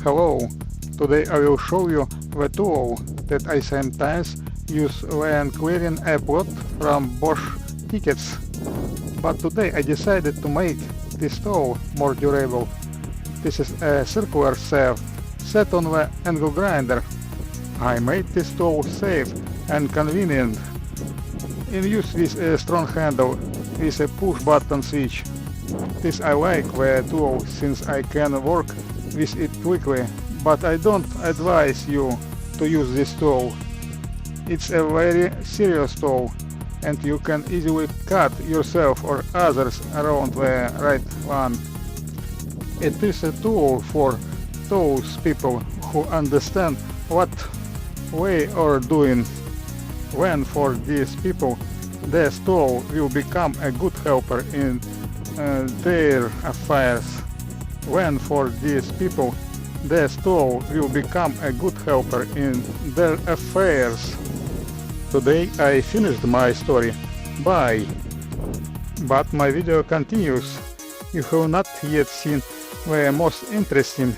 Hello, today I will show you the tool that I sometimes use when clearing a plot from Bosch tickets. But today I decided to make this tool more durable. This is a circular sheave set on the angle grinder. I made this tool safe and convenient. In use with a strong handle with a push button switch. This I like the tool since I can work with it quickly, but I don't advise you to use this tool. It's a very serious tool and you can easily cut yourself or others around the right one. It is a tool for those people who understand what we are doing. When for these people, this tool will become a good helper in their affairs. When for these people, this tool will become a good helper in their affairs. Today I finished my story. Bye. But my video continues. You have not yet seen the most interesting